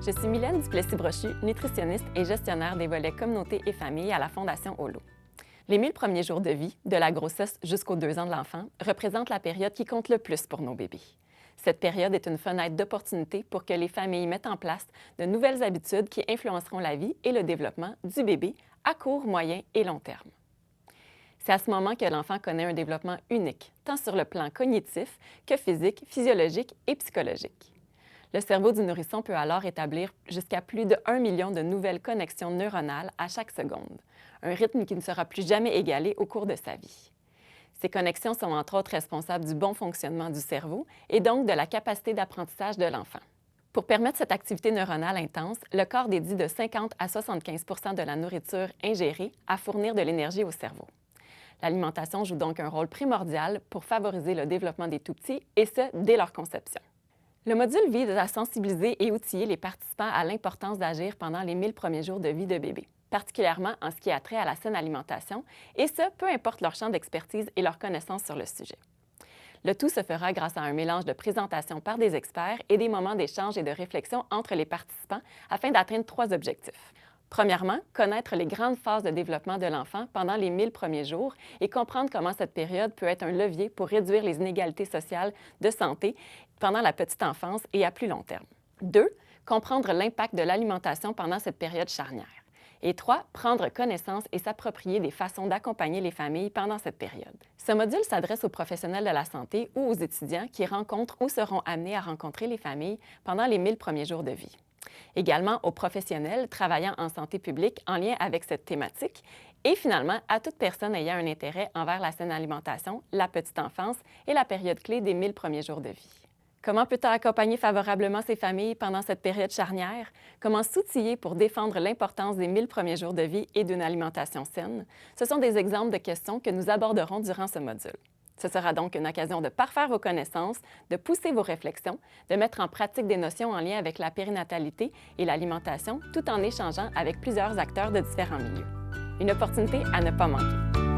Je suis Mylène Duplessis-Brochu, nutritionniste et gestionnaire des volets communauté et famille à la Fondation Holo. Les 1000 premiers jours de vie, de la grossesse jusqu'aux 2 ans de l'enfant, représentent la période qui compte le plus pour nos bébés. Cette période est une fenêtre d'opportunité pour que les familles mettent en place de nouvelles habitudes qui influenceront la vie et le développement du bébé à court, moyen et long terme. C'est à ce moment que l'enfant connaît un développement unique, tant sur le plan cognitif que physique, physiologique et psychologique. Le cerveau du nourrisson peut alors établir jusqu'à plus de 1 million de nouvelles connexions neuronales à chaque seconde, un rythme qui ne sera plus jamais égalé au cours de sa vie. Ces connexions sont entre autres responsables du bon fonctionnement du cerveau et donc de la capacité d'apprentissage de l'enfant. Pour permettre cette activité neuronale intense, le corps dédie de 50 à 75 de la nourriture ingérée à fournir de l'énergie au cerveau. L'alimentation joue donc un rôle primordial pour favoriser le développement des tout-petits, et ce, dès leur conception. Le module vise à sensibiliser et outiller les participants à l'importance d'agir pendant les 1000 premiers jours de vie de bébé, particulièrement en ce qui a trait à la saine alimentation, et ce, peu importe leur champ d'expertise et leur connaissance sur le sujet. Le tout se fera grâce à un mélange de présentation par des experts et des moments d'échange et de réflexion entre les participants afin d'atteindre 3 objectifs. Premièrement, connaître les grandes phases de développement de l'enfant pendant les 1000 premiers jours et comprendre comment cette période peut être un levier pour réduire les inégalités sociales de santé pendant la petite enfance et à plus long terme. 2. Comprendre l'impact de l'alimentation pendant cette période charnière. Et 3. Prendre connaissance et s'approprier des façons d'accompagner les familles pendant cette période. Ce module s'adresse aux professionnels de la santé ou aux étudiants qui rencontrent ou seront amenés à rencontrer les familles pendant les 1000 premiers jours de vie. Également aux professionnels travaillant en santé publique en lien avec cette thématique et finalement à toute personne ayant un intérêt envers la saine alimentation, la petite enfance et la période clé des 1000 premiers jours de vie. Comment peut-on accompagner favorablement ces familles pendant cette période charnière? Comment s'outiller pour défendre l'importance des 1000 premiers jours de vie et d'une alimentation saine? Ce sont des exemples de questions que nous aborderons durant ce module. Ce sera donc une occasion de parfaire vos connaissances, de pousser vos réflexions, de mettre en pratique des notions en lien avec la périnatalité et l'alimentation, tout en échangeant avec plusieurs acteurs de différents milieux. Une opportunité à ne pas manquer.